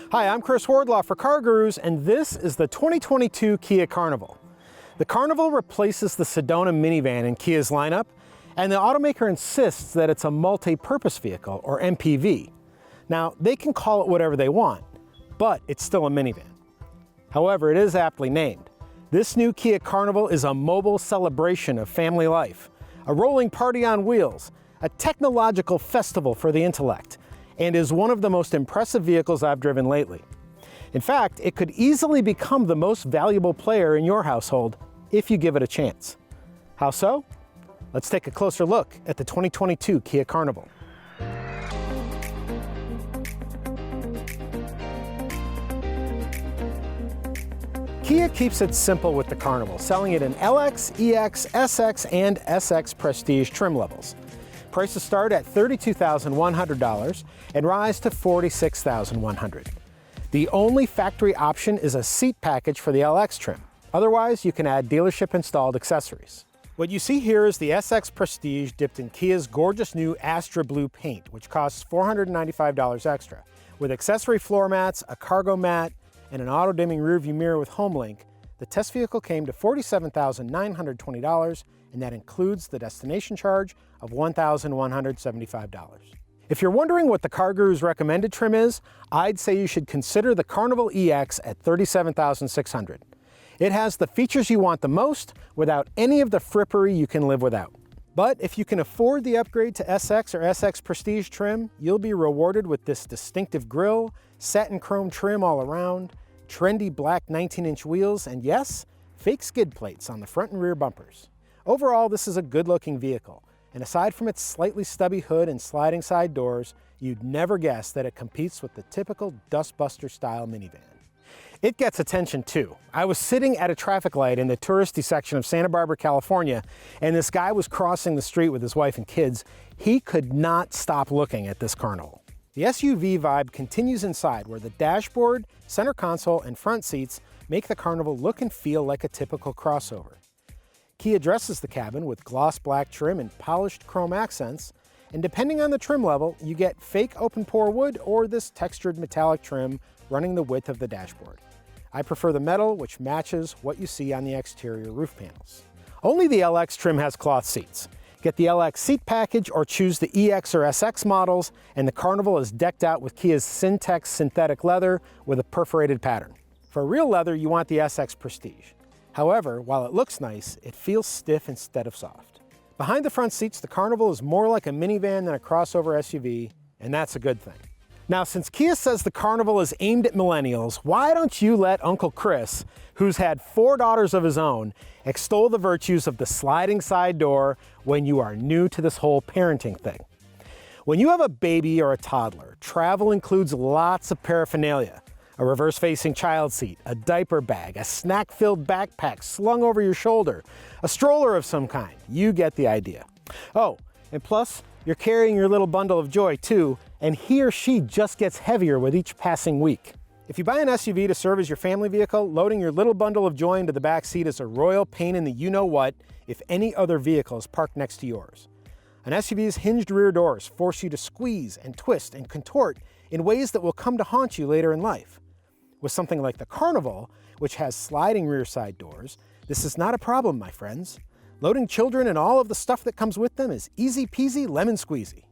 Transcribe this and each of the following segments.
Hi, I'm Chris Wardlaw for CarGurus, and this is the 2022 Kia Carnival. The Carnival replaces the Sedona minivan in Kia's lineup, and the automaker insists that it's a multi-purpose vehicle, or MPV. Now, they can call it whatever they want, but it's still a minivan. However, it is aptly named. This new Kia Carnival is a mobile celebration of family life, a rolling party on wheels, a technological festival for the intellect, and is one of the most impressive vehicles I've driven lately. In fact, it could easily become the most valuable player in your household if you give it a chance. How so? Let's take a closer look at the 2022 Kia Carnival. Kia keeps it simple with the Carnival, selling it in LX, EX, SX, and SX Prestige trim levels. Prices start at $32,100 and rise to $46,100. The only factory option is a seat package for the LX trim. Otherwise, you can add dealership-installed accessories. What you see here is the SX Prestige dipped in Kia's gorgeous new Astra Blue paint, which costs $495 extra. With accessory floor mats, a cargo mat, and an auto-dimming rearview mirror with HomeLink, the test vehicle came to $47,920, and that includes the destination charge of $1,175. If you're wondering what the CarGurus recommended trim is, I'd say you should consider the Carnival EX at $37,600. It has the features you want the most without any of the frippery you can live without. But if you can afford the upgrade to SX or SX Prestige trim, you'll be rewarded with this distinctive grille, satin chrome trim all around, trendy black 19-inch wheels, and yes, fake skid plates on the front and rear bumpers. Overall, this is a good-looking vehicle, and aside from its slightly stubby hood and sliding side doors, you'd never guess that it competes with the typical dustbuster-style minivan. It gets attention too. I was sitting at a traffic light in the touristy section of Santa Barbara, California, and this guy was crossing the street with his wife and kids. He could not stop looking at this Carnival. The SUV vibe continues inside, where the dashboard, center console, and front seats make the Carnival look and feel like a typical crossover. Kia dresses the cabin with gloss black trim and polished chrome accents, and depending on the trim level, you get fake open pore wood or this textured metallic trim running the width of the dashboard. I prefer the metal, which matches what you see on the exterior roof panels. Only the LX trim has cloth seats. Get the LX seat package or choose the EX or SX models, and the Carnival is decked out with Kia's Syntex synthetic leather with a perforated pattern. For real leather, you want the SX Prestige. However, while it looks nice, it feels stiff instead of soft. Behind the front seats, the Carnival is more like a minivan than a crossover SUV, and that's a good thing. Now, since Kia says the Carnival is aimed at millennials, why don't you let Uncle Chris, who's had 4 daughters of his own, extol the virtues of the sliding side door when you are new to this whole parenting thing? When you have a baby or a toddler, travel includes lots of paraphernalia. A reverse-facing child seat, a diaper bag, a snack-filled backpack slung over your shoulder, a stroller of some kind. You get the idea. Oh, and plus, you're carrying your little bundle of joy too, and he or she just gets heavier with each passing week. If you buy an SUV to serve as your family vehicle, loading your little bundle of joy into the back seat is a royal pain in the you-know-what if any other vehicle is parked next to yours. An SUV's hinged rear doors force you to squeeze and twist and contort in ways that will come to haunt you later in life. With something like the Carnival, which has sliding rear side doors, this is not a problem, my friends. Loading children and all of the stuff that comes with them is easy peasy lemon squeezy.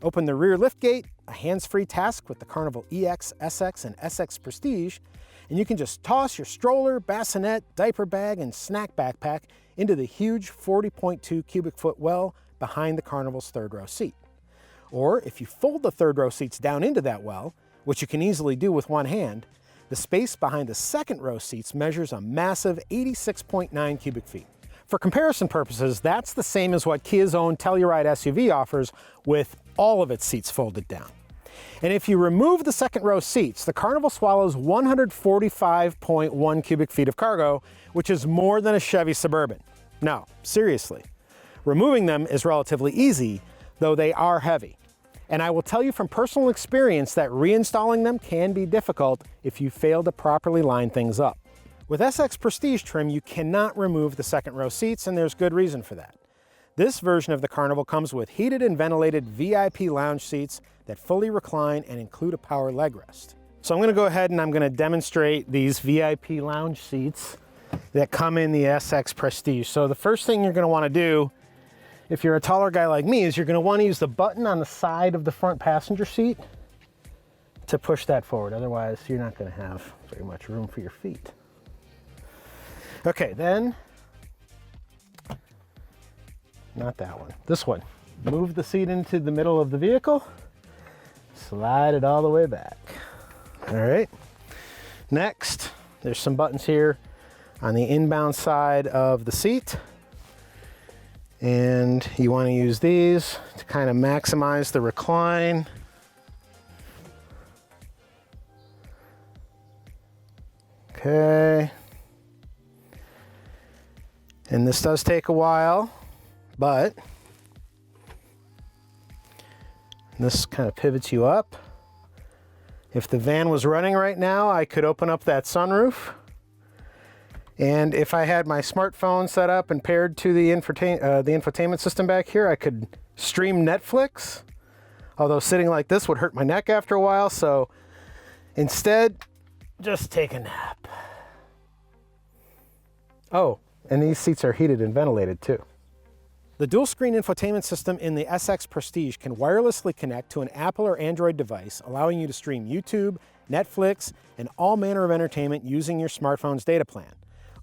Open the rear liftgate, a hands-free task with the Carnival EX, SX, and SX Prestige, and you can just toss your stroller, bassinet, diaper bag, and snack backpack into the huge 40.2 cubic foot well behind the Carnival's third row seat. Or if you fold the third row seats down into that well, which you can easily do with one hand, the space behind the second row seats measures a massive 86.9 cubic feet. For comparison purposes, that's the same as what Kia's own Telluride SUV offers with all of its seats folded down. And if you remove the second row seats, the Carnival swallows 145.1 cubic feet of cargo, which is more than a Chevy Suburban. No, seriously. Removing them is relatively easy, though they are heavy. And I will tell you from personal experience that reinstalling them can be difficult if you fail to properly line things up. With SX Prestige trim, you cannot remove the second row seats, and there's good reason for that. This version of the Carnival comes with heated and ventilated VIP lounge seats that fully recline and include a power leg rest. So I'm going to go ahead and I'm going to demonstrate these VIP lounge seats that come in the SX Prestige. So the first thing you're going to want to do, if you're a taller guy like me, is you're going to want to use the button on the side of the front passenger seat to push that forward. Otherwise, you're not going to have very much room for your feet. Okay, then, not that one, this one. Move the seat into the middle of the vehicle, slide it all the way back. All right, next, there's some buttons here on the inbound side of the seat. And you want to use these to kind of maximize the recline. Okay. And this does take a while, but this kind of pivots you up. If the van was running right now, I could open up that sunroof. And if I had my smartphone set up and paired to the infotainment system back here, I could stream Netflix. Although sitting like this would hurt my neck after a while, so instead, just take a nap. Oh, and these seats are heated and ventilated too. The dual screen infotainment system in the SX Prestige can wirelessly connect to an Apple or Android device, allowing you to stream YouTube, Netflix, and all manner of entertainment using your smartphone's data plan.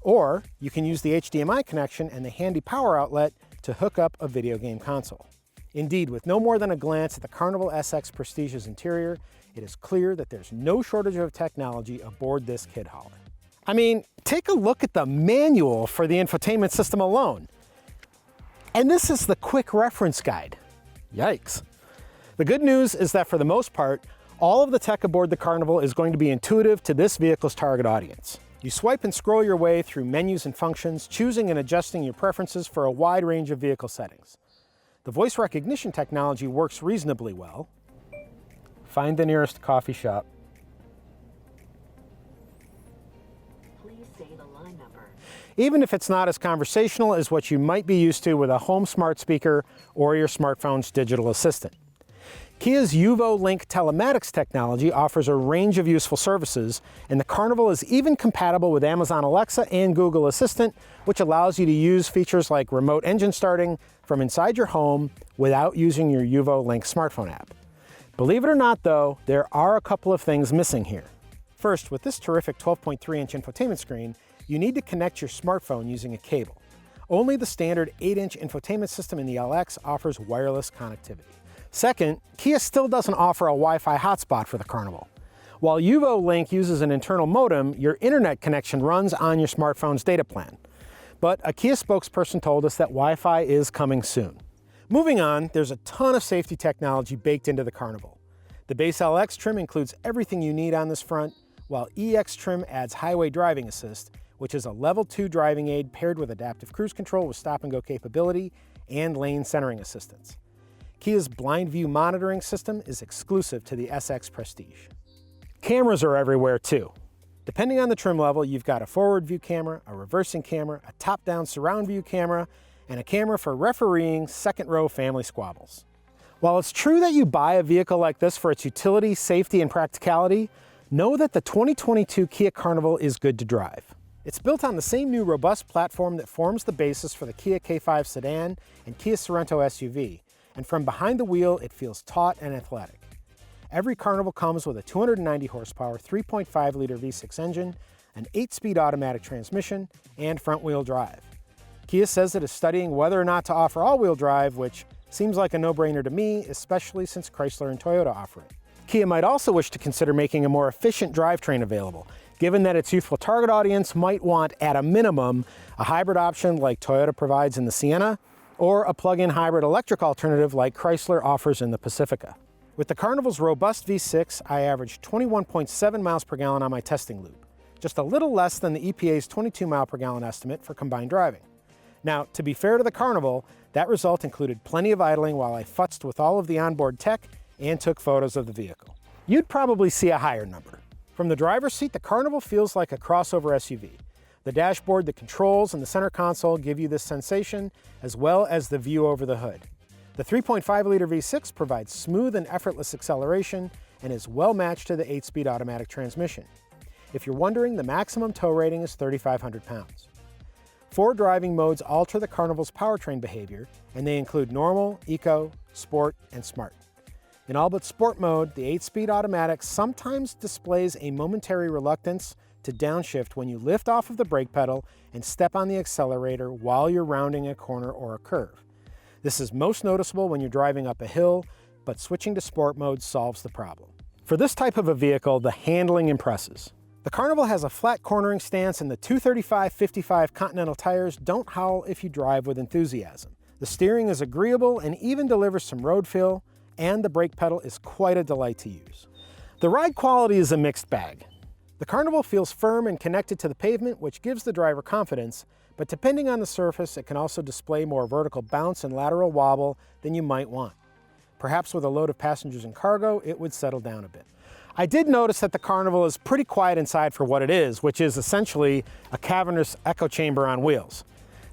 Or you can use the HDMI connection and the handy power outlet to hook up a video game console. Indeed, with no more than a glance at the Carnival SX Prestige's interior, it is clear that there's no shortage of technology aboard this kid hauler. I mean, take a look at the manual for the infotainment system alone. And this is the quick reference guide. Yikes. The good news is that for the most part, all of the tech aboard the Carnival is going to be intuitive to this vehicle's target audience. You swipe and scroll your way through menus and functions, choosing and adjusting your preferences for a wide range of vehicle settings. The voice recognition technology works reasonably well. Find the nearest coffee shop. Please say the line number. Even if it's not as conversational as what you might be used to with a home smart speaker or your smartphone's digital assistant. Kia's UVO Link telematics technology offers a range of useful services, and the Carnival is even compatible with Amazon Alexa and Google Assistant, which allows you to use features like remote engine starting from inside your home without using your UVO Link smartphone app. Believe it or not though, there are a couple of things missing here. First, with this terrific 12.3-inch infotainment screen, you need to connect your smartphone using a cable. Only the standard 8-inch infotainment system in the LX offers wireless connectivity. Second, Kia still doesn't offer a Wi-Fi hotspot for the Carnival. While UVO Link uses an internal modem, your internet connection runs on your smartphone's data plan. But a Kia spokesperson told us that Wi-Fi is coming soon. Moving on, there's a ton of safety technology baked into the Carnival. The base LX trim includes everything you need on this front, while EX trim adds highway driving assist, which is a level 2 driving aid paired with adaptive cruise control with stop and go capability and lane centering assistance. Kia's blind view monitoring system is exclusive to the SX Prestige. Cameras are everywhere too. Depending on the trim level, you've got a forward view camera, a reversing camera, a top-down surround view camera, and a camera for refereeing second-row family squabbles. While it's true that you buy a vehicle like this for its utility, safety, and practicality, know that the 2022 Kia Carnival is good to drive. It's built on the same new robust platform that forms the basis for the Kia K5 sedan and Kia Sorento SUV, and from behind the wheel, it feels taut and athletic. Every Carnival comes with a 290 horsepower, 3.5-liter V6 engine, an 8-speed automatic transmission, and front-wheel drive. Kia says it is studying whether or not to offer all-wheel drive, which seems like a no-brainer to me, especially since Chrysler and Toyota offer it. Kia might also wish to consider making a more efficient drivetrain available, given that its youthful target audience might want, at a minimum, a hybrid option like Toyota provides in the Sienna, or a plug-in hybrid electric alternative like Chrysler offers in the Pacifica. With the Carnival's robust V6, I averaged 21.7 miles per gallon on my testing loop, just a little less than the EPA's 22 mile per gallon estimate for combined driving. Now, to be fair to the Carnival, that result included plenty of idling while I futzed with all of the onboard tech and took photos of the vehicle. You'd probably see a higher number. From the driver's seat, the Carnival feels like a crossover SUV. The dashboard, the controls, and the center console give you this sensation, as well as the view over the hood. The 3.5-liter V6 provides smooth and effortless acceleration, and is well matched to the 8-speed automatic transmission. If you're wondering, the maximum tow rating is 3,500 pounds. 4 driving modes alter the Carnival's powertrain behavior, and they include normal, eco, sport, and smart. In all but sport mode, the 8-speed automatic sometimes displays a momentary reluctance to downshift when you lift off of the brake pedal and step on the accelerator while you're rounding a corner or a curve. This is most noticeable when you're driving up a hill, but switching to sport mode solves the problem. For this type of a vehicle, the handling impresses. The Carnival has a flat cornering stance, and the 235/55 Continental tires don't howl if you drive with enthusiasm. The steering is agreeable and even delivers some road feel, and the brake pedal is quite a delight to use. The ride quality is a mixed bag. The Carnival feels firm and connected to the pavement, which gives the driver confidence, but depending on the surface, it can also display more vertical bounce and lateral wobble than you might want. Perhaps with a load of passengers and cargo, it would settle down a bit. I did notice that the Carnival is pretty quiet inside for what it is, which is essentially a cavernous echo chamber on wheels.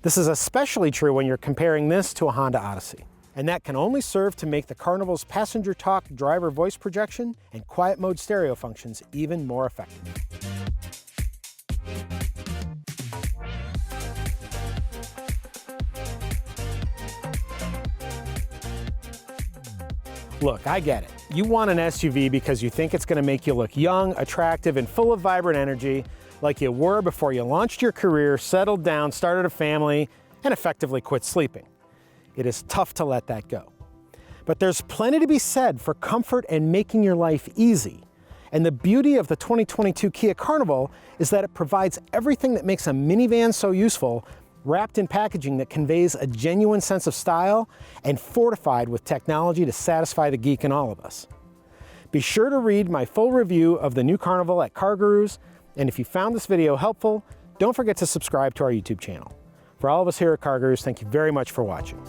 This is especially true when you're comparing this to a Honda Odyssey. And that can only serve to make the Carnival's passenger talk driver voice projection and quiet mode stereo functions even more effective. Look, I get it. You want an SUV because you think it's going to make you look young, attractive, and full of vibrant energy, like you were before you launched your career, settled down, started a family, and effectively quit sleeping. It is tough to let that go. But there's plenty to be said for comfort and making your life easy. And the beauty of the 2022 Kia Carnival is that it provides everything that makes a minivan so useful, wrapped in packaging that conveys a genuine sense of style and fortified with technology to satisfy the geek in all of us. Be sure to read my full review of the new Carnival at CarGurus, and if you found this video helpful, don't forget to subscribe to our YouTube channel. For all of us here at CarGurus, thank you very much for watching.